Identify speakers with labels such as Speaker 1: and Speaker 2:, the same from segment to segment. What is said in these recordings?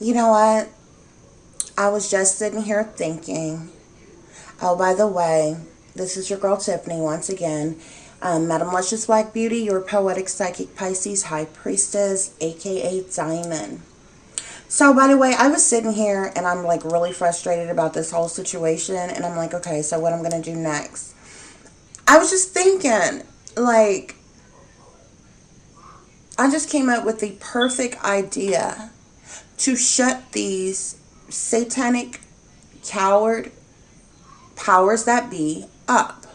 Speaker 1: You know what? I was just sitting here thinking, oh, by the way, this is your girl Tiffany once again. Madam Luscious Black Beauty, your poetic psychic Pisces high priestess, aka Diamond. So, by the way, I was sitting here and I'm like really frustrated about this whole situation, and I'm like, okay, so what I'm gonna do next? I was just thinking, like, I just came up with the perfect idea to shut these satanic, coward powers that be up.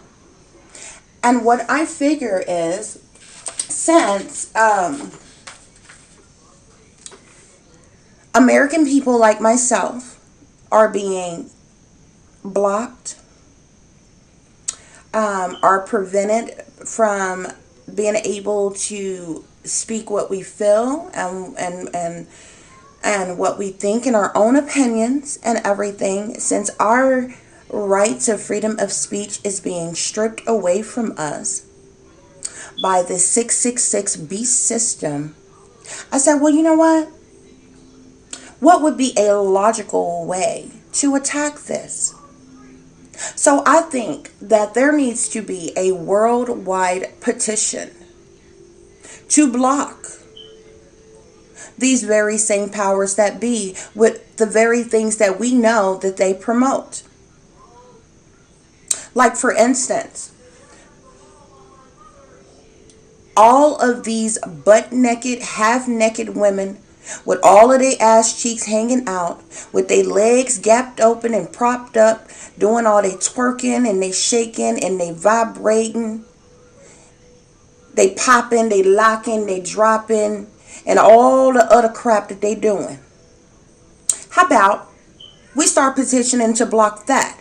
Speaker 1: And what I figure is, since American people like myself are being blocked, are prevented from being able to speak what we feel and what we think and our own opinions and everything, since our right to freedom of speech is being stripped away from us by the 666 beast system. I said, well, you know what? What would be a logical way to attack this? So I think that there needs to be a worldwide petition to block these very same powers that be with the very things that we know that they promote. Like, for instance, all of these butt naked, half naked women with all of their ass cheeks hanging out, with their legs gapped open and propped up, doing all they twerking and they shaking and they vibrating, they popping, they locking, they dropping, and all the other crap that they doing. How about we start petitioning to block that?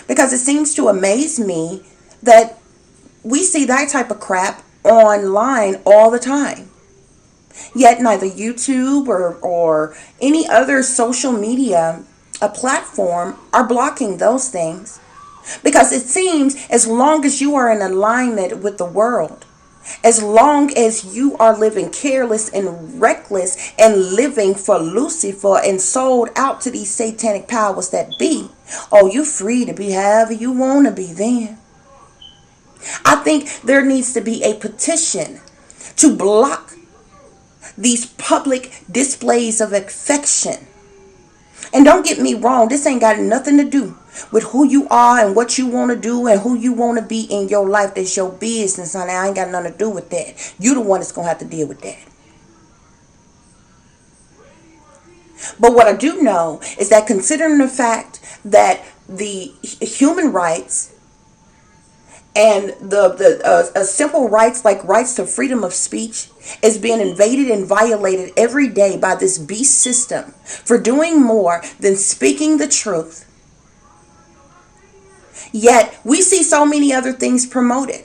Speaker 1: Because it seems to amaze me that we see that type of crap online all the time. Yet neither YouTube or any other social media a platform are blocking those things. Because it seems as long as you are in alignment with the world, as long as you are living careless and reckless and living for Lucifer and sold out to these satanic powers that be, oh, you're free to be however you want to be then. I think there needs to be a petition to block these public displays of affection. And don't get me wrong, this ain't got nothing to do with who you are and what you want to do and who you want to be in your life. That's your business, honey. I ain't got nothing to do with that. You the one that's going to have to deal with that. But what I do know is that, considering the fact that the human rights and the simple rights like rights to freedom of speech is being invaded and violated every day by this beast system for doing more than speaking the truth. Yet we see so many other things promoted.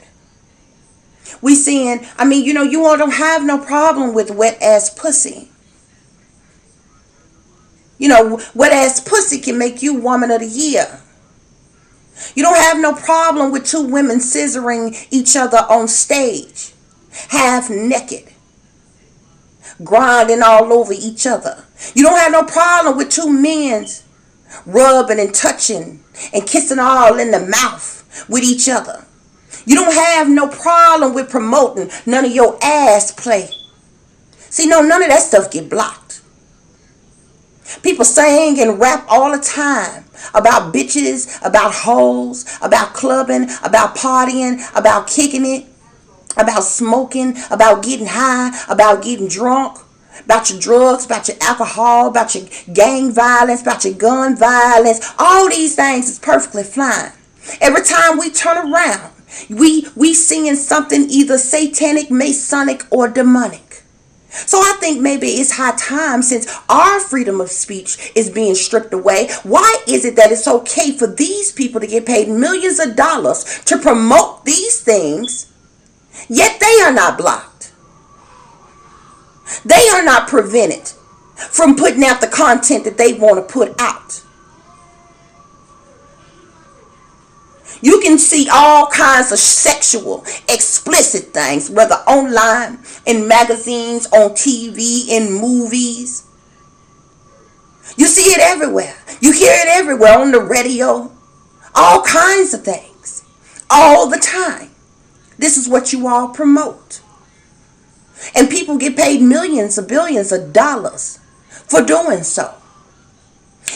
Speaker 1: We seeing, you all don't have no problem with wet ass pussy. Wet ass pussy can make you woman of the year. You don't have no problem with two women scissoring each other on stage, half naked, grinding all over each other. You don't have no problem with two men rubbing and touching and kissing all in the mouth with each other. You don't have no problem with promoting none of your ass play. See, no, none of that stuff get blocked. People sing and rap all the time about bitches, about hoes, about clubbing, about partying, about kicking it, about smoking, about getting high, about getting drunk, about your drugs, about your alcohol, about your gang violence, about your gun violence. All these things is perfectly fine. Every time we turn around, we seeing something either satanic, masonic, or demonic. So I think maybe it's high time, since our freedom of speech is being stripped away. Why is it that it's okay for these people to get paid millions of dollars to promote these things, yet they are not blocked? They are not prevented from putting out the content that they want to put out. You can see all kinds of sexual, explicit things, whether online, in magazines, on TV, in movies. You see it everywhere. You hear it everywhere on the radio. All kinds of things. All the time. This is what you all promote. And people get paid millions or billions of dollars for doing so.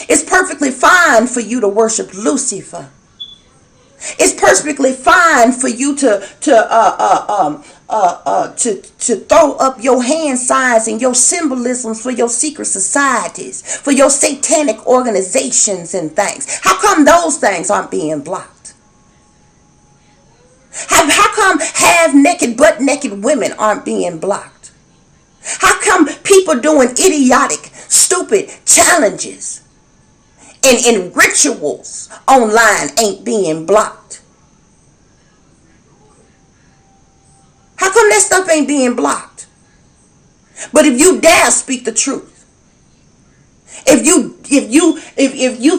Speaker 1: It's perfectly fine for you to worship Lucifer. It's perfectly fine for you to throw up your hand signs and your symbolisms for your secret societies, for your satanic organizations and things. How come those things aren't being blocked? How come half-naked, butt-naked women aren't being blocked? How come people doing idiotic, stupid challenges and rituals online ain't being blocked? How come that stuff ain't being blocked? But if you dare speak the truth, if you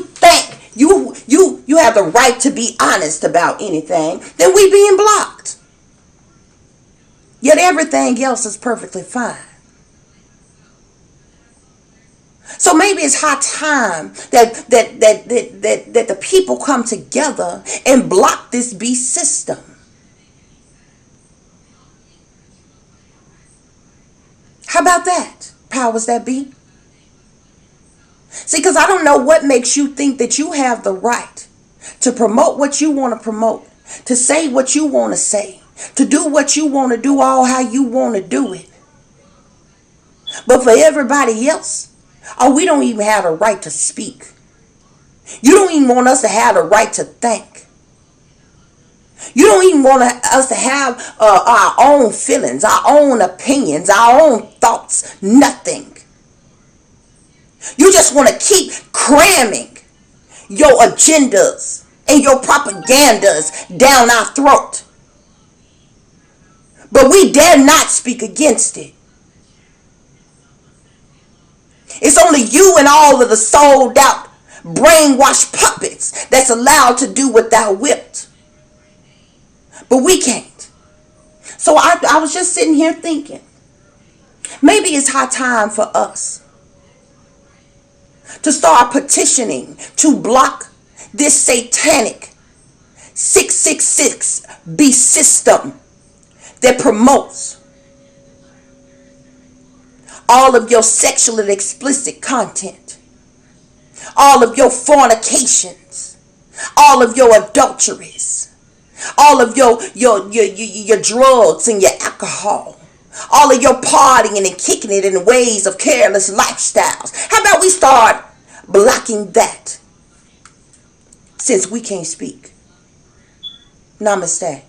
Speaker 1: think you have the right to be honest about anything, then we being blocked. Yet everything else is perfectly fine. So maybe it's high time that the people come together and block this beast system. How about that? Powers that be? See, because I don't know what makes you think that you have the right to promote what you want to promote, to say what you want to say, to do what you want to do, all how you want to do it. But for everybody else, we don't even have the right to speak. You don't even want us to have the right to think. You don't even want us to have our own feelings, our own opinions, our own thoughts, nothing. You just want to keep cramming your agendas and your propagandas down our throat. But we dare not speak against it. It's only you and all of the sold out, brainwashed puppets that's allowed to do what thou wilt. But we can't. So I was just sitting here thinking, maybe it's high time for us to start petitioning to block this satanic 666 beast system that promotes all of your sexual and explicit content, all of your fornications, all of your adulteries, all of your drugs and your alcohol, all of your partying and kicking it in ways of careless lifestyles. How about we start blocking that, since we can't speak? Namaste.